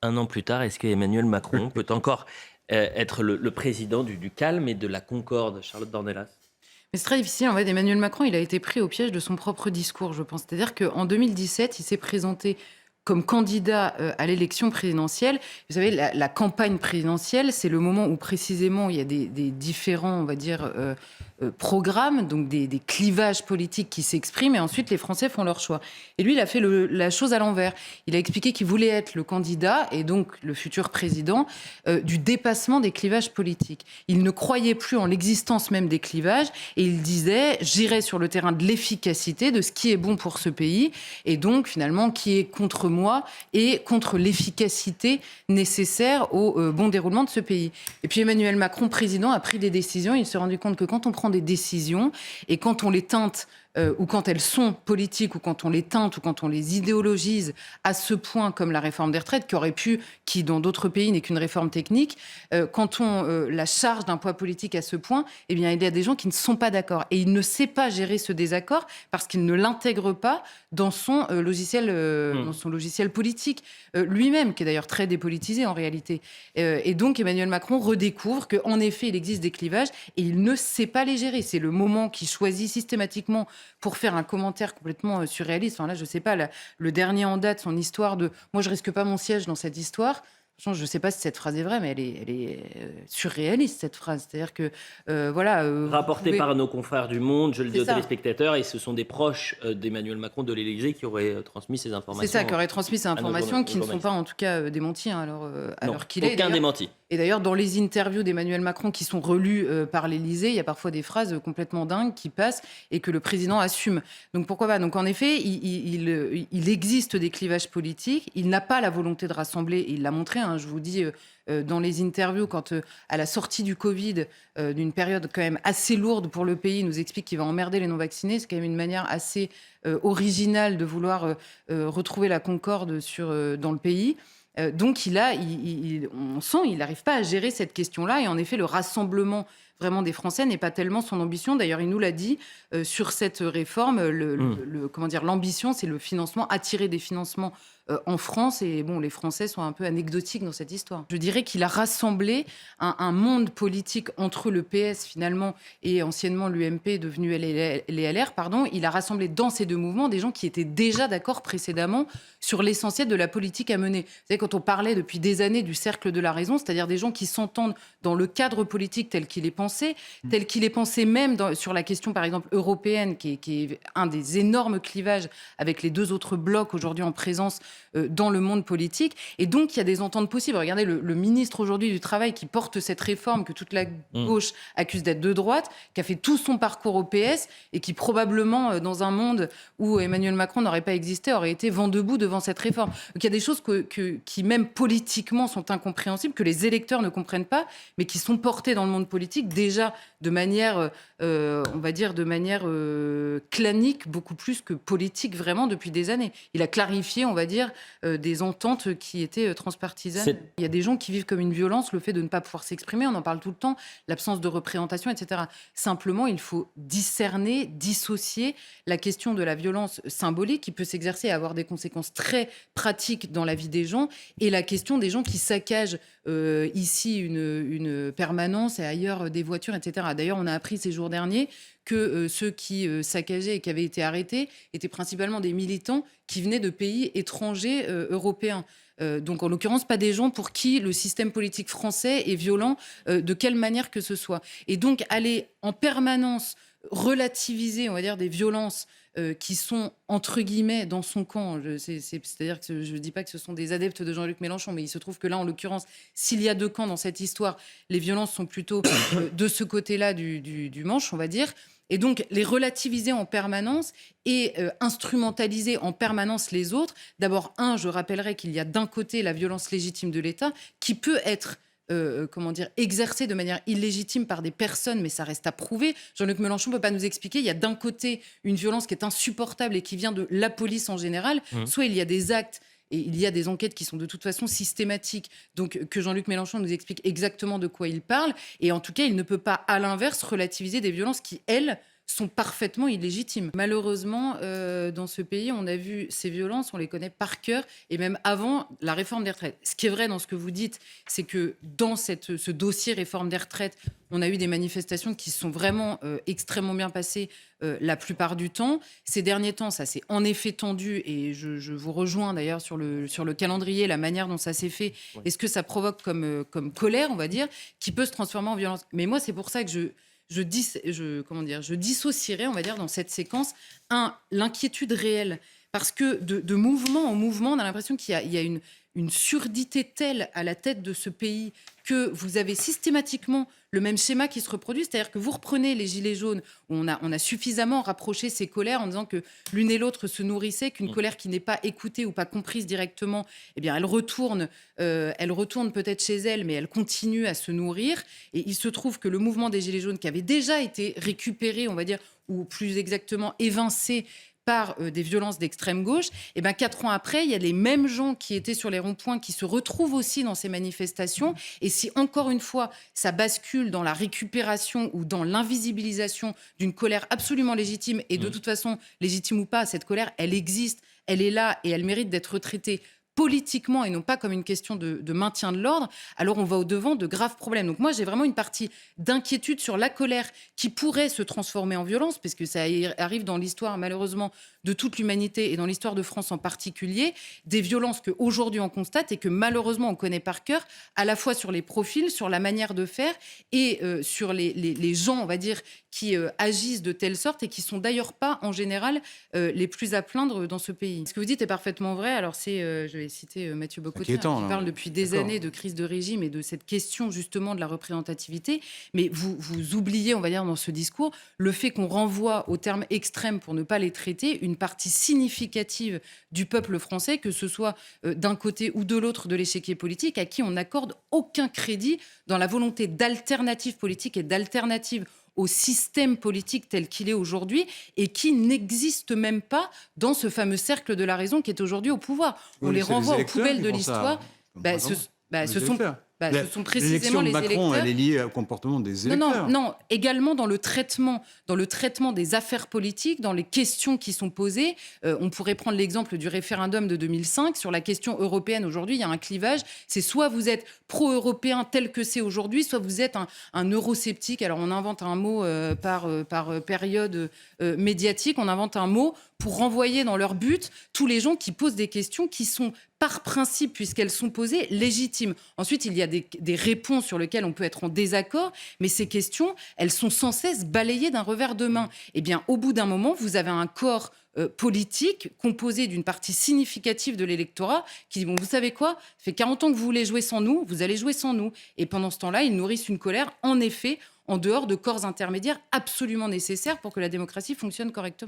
Un an plus tard, est-ce qu'Emmanuel Macron peut encore être le président du calme et de la concorde, Charlotte Dornelas? Mais c'est très difficile. En fait, Emmanuel Macron, il a été pris au piège de son propre discours, je pense. C'est-à-dire qu'en 2017, il s'est présenté comme candidat à l'élection présidentielle. Vous savez, la campagne présidentielle, c'est le moment où précisément il y a des différents, on va dire, programmes, donc des clivages politiques qui s'expriment, et ensuite les Français font leur choix. Et lui, il a fait la chose à l'envers. Il a expliqué qu'il voulait être le candidat, et donc le futur président, du dépassement des clivages politiques. Il ne croyait plus en l'existence même des clivages, et il disait, j'irai sur le terrain de l'efficacité, de ce qui est bon pour ce pays, et donc finalement qui est contre moi et contre l'efficacité nécessaire au bon déroulement de ce pays. Et puis Emmanuel Macron, président, a pris des décisions. Il s'est rendu compte que quand on prend des décisions et quand on les teinte ou quand elles sont politiques, ou quand on les teinte, ou quand on les idéologise à ce point, comme la réforme des retraites, qui dans d'autres pays n'est qu'une réforme technique, quand on la charge d'un poids politique à ce point, eh bien, il y a des gens qui ne sont pas d'accord. Et il ne sait pas gérer ce désaccord parce qu'il ne l'intègre pas dans Mmh. dans son logiciel politique, lui-même, qui est d'ailleurs très dépolitisé en réalité. Et donc, Emmanuel Macron redécouvre qu'en effet, il existe des clivages et il ne sait pas les gérer. C'est le moment qu'il choisit systématiquement pour faire un commentaire complètement surréaliste. Enfin là, je sais pas, le dernier en date, son histoire de « moi, je risque pas mon siège dans cette histoire ». Je ne sais pas si cette phrase est vraie, mais elle est surréaliste, cette phrase. C'est-à-dire que, voilà, vous Rapporté pouvez... par nos confrères du Monde, je le dis C'est aux ça. téléspectateurs, et ce sont des proches d'Emmanuel Macron de l'Élysée qui auraient transmis ces C'est ça, qui informations aurait transmis ces à nos informations qui ne sont pas journalistes. en tout cas démenties, hein, à Non, l'heure qu'il est. aucun démenti. Et d'ailleurs, dans les interviews d'Emmanuel Macron qui sont relues par l'Élysée, il y a parfois des phrases complètement dingues qui passent et que le président assume. Donc pourquoi pas? Donc en effet, il existe des clivages politiques. Il n'a pas la volonté de rassembler. Et il l'a montré, hein, je vous dis, dans les interviews, quand à la sortie du Covid, d'une période quand même assez lourde pour le pays, il nous explique qu'il va emmerder les non-vaccinés. C'est quand même une manière assez originale de vouloir retrouver la concorde dans le pays. Donc on sent qu'il n'arrive pas à gérer cette question-là. Et en effet, le rassemblement vraiment des Français n'est pas tellement son ambition. D'ailleurs, il nous l'a dit sur cette réforme. Mmh. Comment dire, l'ambition, c'est le financement, attirer des financements en France. Et bon, les Français sont un peu anecdotiques dans cette histoire. Je dirais qu'il a rassemblé un monde politique entre le PS finalement et anciennement l'UMP, devenu les LR, pardon. Il a rassemblé dans ces deux mouvements des gens qui étaient déjà d'accord précédemment sur l'essentiel de la politique à mener. Vous savez, quand on parlait depuis des années du cercle de la raison, c'est-à-dire des gens qui s'entendent dans le cadre politique tel qu'il est pensé même sur la question, par exemple, européenne, qui est un des énormes clivages avec les deux autres blocs aujourd'hui en présence dans le monde politique. Et donc, il y a des ententes possibles. Regardez le ministre aujourd'hui du Travail qui porte cette réforme que toute la Mmh. gauche accuse d'être de droite, qui a fait tout son parcours au PS et qui probablement, dans un monde où Emmanuel Macron n'aurait pas existé, aurait été vent debout devant cette réforme. Donc il y a des choses qui même politiquement, sont incompréhensibles, que les électeurs ne comprennent pas, mais qui sont portées dans le monde politique déjà de manière, on va dire, de manière clanique, beaucoup plus que politique, vraiment, depuis des années. Il a clarifié, on va dire, des ententes qui étaient transpartisanes. C'est Il y a des gens qui vivent comme une violence, le fait de ne pas pouvoir s'exprimer, on en parle tout le temps, l'absence de représentation, etc. Simplement, il faut discerner, dissocier la question de la violence symbolique qui peut s'exercer et avoir des conséquences très pratiques dans la vie des gens, et la question des gens qui saccagent ici une permanence et ailleurs des voitures, etc. D'ailleurs, on a appris ces jours derniers que ceux qui saccageaient et qui avaient été arrêtés étaient principalement des militants qui venaient de pays étrangers européens. Donc, en l'occurrence, pas des gens pour qui le système politique français est violent de quelle manière que ce soit. Et donc, aller en permanence relativiser, on va dire, des violences qui sont, entre guillemets, dans son camp. C'est-à-dire que je ne dis pas que ce sont des adeptes de Jean-Luc Mélenchon, mais il se trouve que là, en l'occurrence, s'il y a deux camps dans cette histoire, les violences sont plutôt de ce côté-là du manche, on va dire. Et donc, les relativiser en permanence et instrumentaliser en permanence les autres. D'abord, je rappellerai qu'il y a d'un côté la violence légitime de l'État qui peut être comment dire, exercée de manière illégitime par des personnes, mais ça reste à prouver. Jean-Luc Mélenchon ne peut pas nous expliquer. Il y a d'un côté une violence qui est insupportable et qui vient de la police en général. Mmh. Soit il y a des actes et il y a des enquêtes qui sont de toute façon systématiques, donc que Jean-Luc Mélenchon nous explique exactement de quoi il parle. Et en tout cas, il ne peut pas, à l'inverse, relativiser des violences qui, elles, sont parfaitement illégitimes. Malheureusement, dans ce pays, on a vu ces violences, on les connaît par cœur, et même avant la réforme des retraites. Ce qui est vrai dans ce que vous dites, c'est que dans ce dossier réforme des retraites, on a eu des manifestations qui se sont vraiment extrêmement bien passées la plupart du temps. Ces derniers temps, ça s'est en effet tendu, et je vous rejoins d'ailleurs sur le calendrier, la manière dont ça s'est fait, Oui. et ce que ça provoque comme colère, on va dire, qui peut se transformer en violence. Mais moi, c'est pour ça que je dissocierais, on va dire, dans cette séquence, l'inquiétude réelle. Parce que de mouvement en mouvement, on a l'impression qu'il y a une surdité telle à la tête de ce pays que vous avez systématiquement le même schéma qui se reproduit. C'est-à-dire que vous reprenez les Gilets jaunes, où on a suffisamment rapproché ces colères en disant que l'une et l'autre se nourrissaient, qu'une colère qui n'est pas écoutée ou pas comprise directement, eh bien, elle retourne peut-être chez elle, mais elle continue à se nourrir. Et il se trouve que le mouvement des Gilets jaunes, qui avait déjà été récupéré, on va dire, ou plus exactement évincé par des violences d'extrême gauche, et ben 4 ans après, il y a les mêmes gens qui étaient sur les ronds-points qui se retrouvent aussi dans ces manifestations. Et si encore une fois, ça bascule dans la récupération ou dans l'invisibilisation d'une colère absolument légitime, et de toute façon, légitime ou pas, cette colère, elle existe, elle est là et elle mérite d'être retraitée politiquement et non pas comme une question de maintien de l'ordre, alors on va au-devant de graves problèmes. Donc moi, j'ai vraiment une partie d'inquiétude sur la colère qui pourrait se transformer en violence, parce que ça arrive dans l'histoire, malheureusement, de toute l'humanité et dans l'histoire de France en particulier, des violences qu'aujourd'hui on constate et que malheureusement on connaît par cœur, à la fois sur les profils, sur la manière de faire et sur les gens, on va dire, qui agissent de telle sorte et qui sont d'ailleurs pas, en général, les plus à plaindre dans ce pays. Ce que vous dites est parfaitement vrai. Alors je vais citer Mathieu Bocoté, qui parle depuis des années de crise de régime et de cette question justement de la représentativité. Mais vous oubliez, on va dire, dans ce discours, le fait qu'on renvoie aux termes extrêmes pour ne pas les traiter une partie significative du peuple français, que ce soit d'un côté ou de l'autre de l'échiquier politique, à qui on n'accorde aucun crédit dans la volonté d'alternative politique et d'alternative au système politique tel qu'il est aujourd'hui, et qui n'existe même pas dans ce fameux cercle de la raison qui est aujourd'hui au pouvoir. On les renvoie aux poubelles de l'histoire. Ce sont précisément les électeurs. Macron, elle est liée au comportement des électeurs. Non, également dans le traitement des affaires politiques, dans les questions qui sont posées. On pourrait prendre l'exemple du référendum de 2005 sur la question européenne. Aujourd'hui, il y a un clivage. C'est soit vous êtes pro-européen tel que c'est aujourd'hui, soit vous êtes un eurosceptique. Alors on invente un mot par période médiatique. On invente un mot pour renvoyer dans leur but tous les gens qui posent des questions qui sont par principe, puisqu'elles sont posées, légitimes. Ensuite, il y a des réponses sur lesquelles on peut être en désaccord, mais ces questions, elles sont sans cesse balayées d'un revers de main. Eh bien, au bout d'un moment, vous avez un corps politique composé d'une partie significative de l'électorat qui dit, bon, vous savez quoi, ça fait 40 ans que vous voulez jouer sans nous, vous allez jouer sans nous. Et pendant ce temps-là, ils nourrissent une colère, en effet, en dehors de corps intermédiaires absolument nécessaires pour que la démocratie fonctionne correctement.